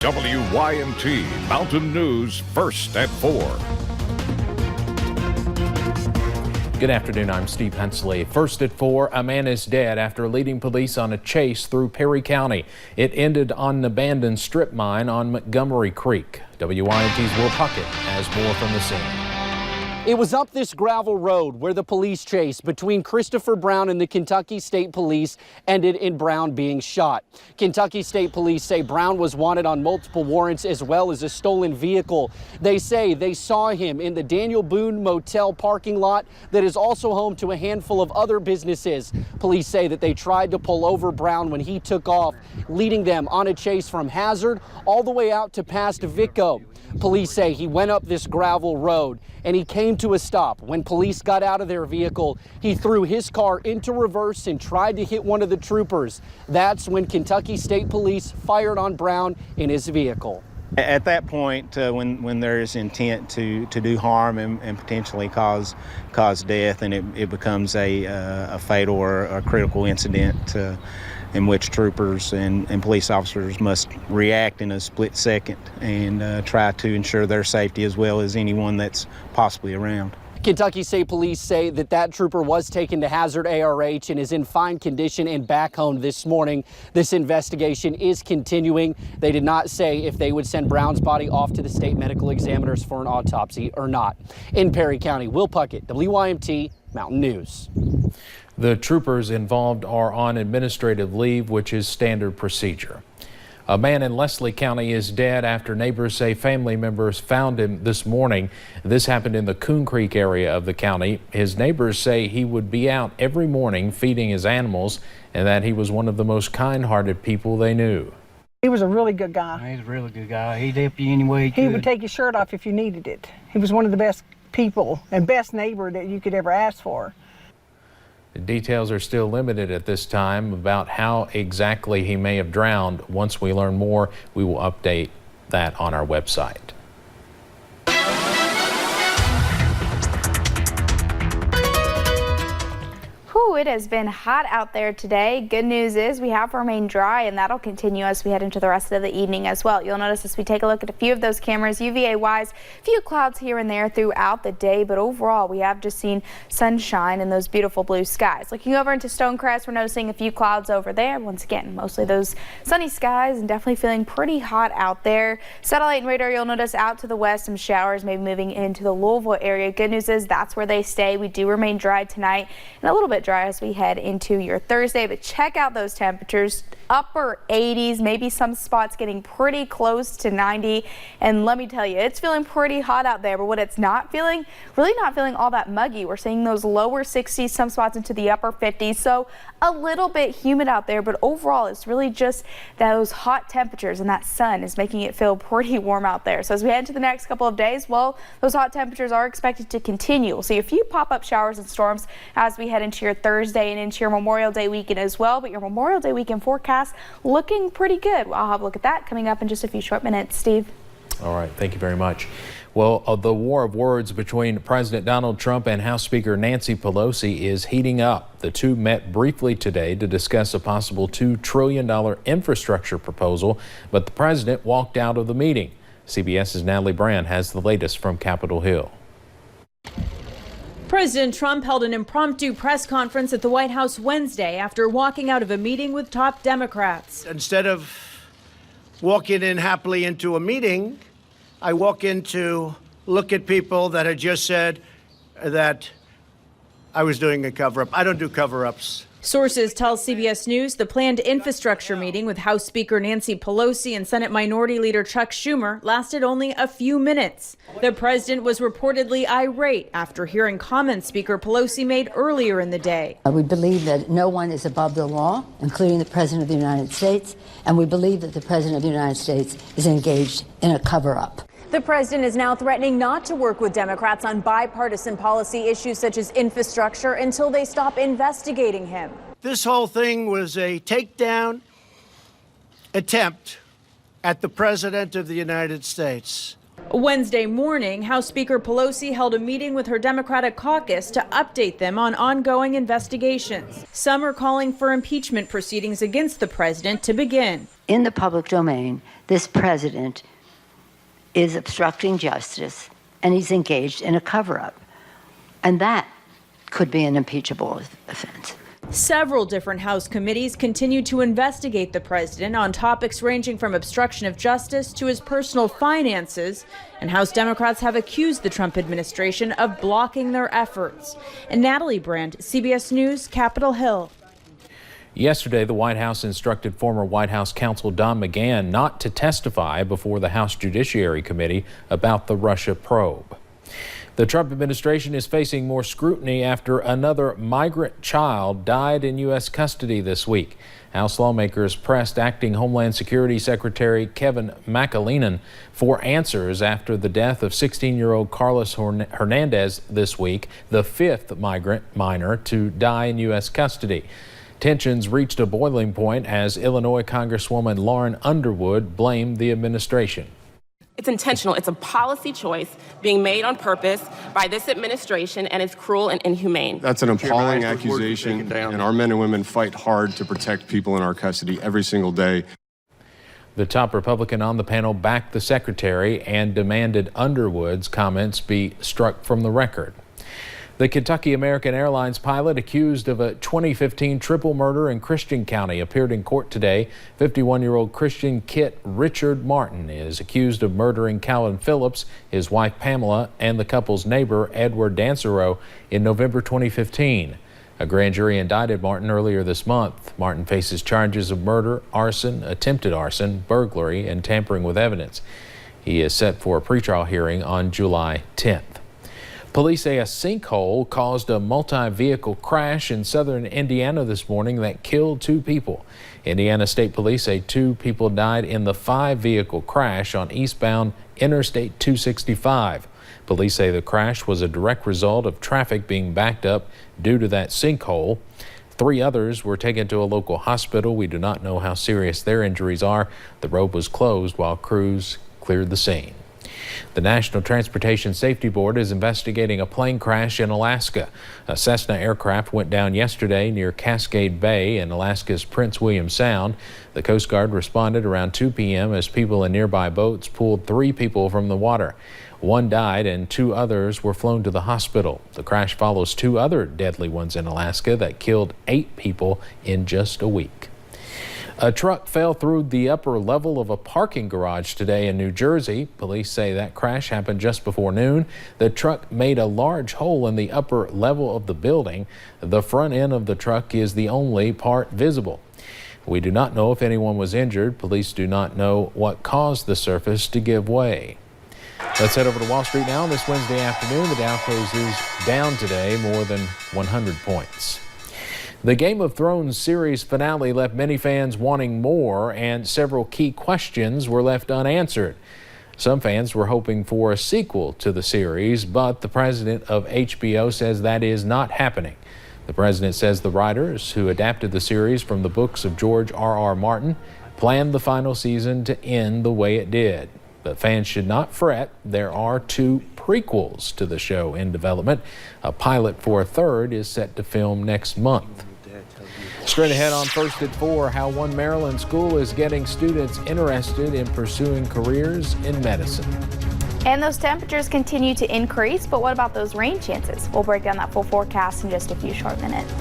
WYMT Mountain News first at 4. Good afternoon, I'm Steve Hensley. First at 4, a man is dead after leading police on a chase through Perry County. It ended on an abandoned strip mine on Montgomery Creek. WYMT's Will Puckett has more from the scene. It was up this gravel road where the police chase between Christopher Brown and the Kentucky State Police ended in Brown being shot. Kentucky State Police say Brown was wanted on multiple warrants as well as a stolen vehicle. They say they saw him in the Daniel Boone Motel parking lot that is also home to a handful of other businesses. Police say that they tried to pull over Brown when he took off, leading them on a chase from Hazard all the way out to past Vico. Police say he went up this gravel road and he came to a stop. When police got out of their vehicle, he threw his car into reverse and tried to hit one of the troopers. That's when Kentucky State Police fired on Brown in his vehicle. At that point, when there is intent to do harm and potentially cause death, and it becomes a fatal or a critical incident in which troopers and police officers must react in a split second and try to ensure their safety as well as anyone that's possibly around. Kentucky State Police say that trooper was taken to Hazard ARH and is in fine condition and back home this morning. This investigation is continuing. They did not say if they would send Brown's body off to the state medical examiners for an autopsy or not. In Perry County, Will Puckett, WYMT Mountain News. The troopers involved are on administrative leave, which is standard procedure. A man in Leslie County is dead after neighbors say family members found him this morning. This happened in the Coon Creek area of the county. His neighbors say he would be out every morning feeding his animals and that he was one of the most kind-hearted people they knew. He was a really good guy. He's a really good guy. He'd help you any way he could. He would take your shirt off if you needed it. He was one of the best people and best neighbor that you could ever ask for. The details are still limited at this time about how exactly he may have drowned. Once we learn more, we will update that on our website. It has been hot out there today. Good news is we have remained dry, and that'll continue as we head into the rest of the evening as well. You'll notice as we take a look at a few of those cameras, UVA-wise, a few clouds here and there throughout the day, but overall we have just seen sunshine and those beautiful blue skies. Looking over into Stonecrest, we're noticing a few clouds over there. Once again, mostly those sunny skies and definitely feeling pretty hot out there. Satellite and radar, you'll notice out to the west, some showers maybe moving into the Louisville area. Good news is that's where they stay. We do remain dry tonight and a little bit dry as we head into your Thursday, but check out those temperatures, upper 80s, maybe some spots getting pretty close to 90. And let me tell you, it's feeling pretty hot out there, but what it's not feeling, really not feeling all that muggy. We're seeing those lower 60s, some spots into the upper 50s. So a little bit humid out there, but overall it's really just those hot temperatures and that sun is making it feel pretty warm out there. So as we head into the next couple of days, well, those hot temperatures are expected to continue. We'll see a few pop-up showers and storms as we head into your Thursday and into your Memorial Day weekend as well, but your Memorial Day weekend forecast looking pretty good. I'll have a look at that coming up in just a few short minutes. Steve. All right, thank you very much. Well, the war of words between President Donald Trump and House Speaker Nancy Pelosi is heating up. The two met briefly today to discuss a possible $2 trillion infrastructure proposal, but the president walked out of the meeting. CBS's Natalie Brand has the latest from Capitol Hill. President Trump held an impromptu press conference at the White House Wednesday after walking out of a meeting with top Democrats. Instead of walking in happily into a meeting, I walk in to look at people that had just said that I was doing a cover-up. I don't do cover-ups. Sources tell CBS News the planned infrastructure meeting with House Speaker Nancy Pelosi and Senate Minority Leader Chuck Schumer lasted only a few minutes. The president was reportedly irate after hearing comments Speaker Pelosi made earlier in the day. We believe that no one is above the law, including the President of the United States, and we believe that the President of the United States is engaged in a cover-up. The president is now threatening not to work with Democrats on bipartisan policy issues such as infrastructure until they stop investigating him. This whole thing was a takedown attempt at the President of the United States. Wednesday morning, House Speaker Pelosi held a meeting with her Democratic caucus to update them on ongoing investigations. Some are calling for impeachment proceedings against the president to begin. In the public domain, this president is obstructing justice and he's engaged in a cover-up. And that could be an impeachable offense. Several different House committees continue to investigate the president on topics ranging from obstruction of justice to his personal finances, and House Democrats have accused the Trump administration of blocking their efforts. And Natalie Brand, CBS News, Capitol Hill. Yesterday, the White House instructed former White House counsel Don McGahn not to testify before the House Judiciary Committee about the Russia probe. The Trump administration is facing more scrutiny after another migrant child died in U.S. custody this week. House lawmakers pressed acting Homeland Security Secretary Kevin McAleenan for answers after the death of 16-year-old Carlos Hernandez this week, the fifth migrant minor to die in U.S. custody. Tensions reached a boiling point as Illinois Congresswoman Lauren Underwood blamed the administration. It's intentional. It's a policy choice being made on purpose by this administration, and it's cruel and inhumane. That's an appalling accusation, and our men and women fight hard to protect people in our custody every single day. The top Republican on the panel backed the secretary and demanded Underwood's comments be struck from the record. The Kentucky American Airlines pilot accused of a 2015 triple murder in Christian County appeared in court today. 51-year-old Christian Kit Richard Martin is accused of murdering Calvin Phillips, his wife Pamela, and the couple's neighbor Edward Dansereau in November 2015. A grand jury indicted Martin earlier this month. Martin faces charges of murder, arson, attempted arson, burglary, and tampering with evidence. He is set for a pretrial hearing on July 10th. Police say a sinkhole caused a multi-vehicle crash in southern Indiana this morning that killed 2 people. Indiana State Police say 2 people died in the 5-vehicle crash on eastbound Interstate 265. Police say the crash was a direct result of traffic being backed up due to that sinkhole. 3 others were taken to a local hospital. We do not know how serious their injuries are. The road was closed while crews cleared the scene. The National Transportation Safety Board is investigating a plane crash in Alaska. A Cessna aircraft went down yesterday near Cascade Bay in Alaska's Prince William Sound. The Coast Guard responded around 2 p.m. as people in nearby boats pulled 3 people from the water. 1 died and 2 others were flown to the hospital. The crash follows 2 other deadly ones in Alaska that killed 8 people in just a week. A truck fell through the upper level of a parking garage today in New Jersey. Police say that crash happened just before noon. The truck made a large hole in the upper level of the building. The front end of the truck is the only part visible. We do not know if anyone was injured. Police do not know what caused the surface to give way. Let's head over to Wall Street now. This Wednesday afternoon, the Dow closes down today more than 100 points. The Game of Thrones series finale left many fans wanting more, and several key questions were left unanswered. Some fans were hoping for a sequel to the series, but the president of HBO says that is not happening. The president says the writers who adapted the series from the books of George R.R. Martin planned the final season to end the way it did. But fans should not fret. There are 2 prequels to the show in development. A pilot for a third is set to film next month. Straight ahead on First at 4, how one Maryland school is getting students interested in pursuing careers in medicine. And those temperatures continue to increase, but what about those rain chances? We'll break down that full forecast in just a few short minutes.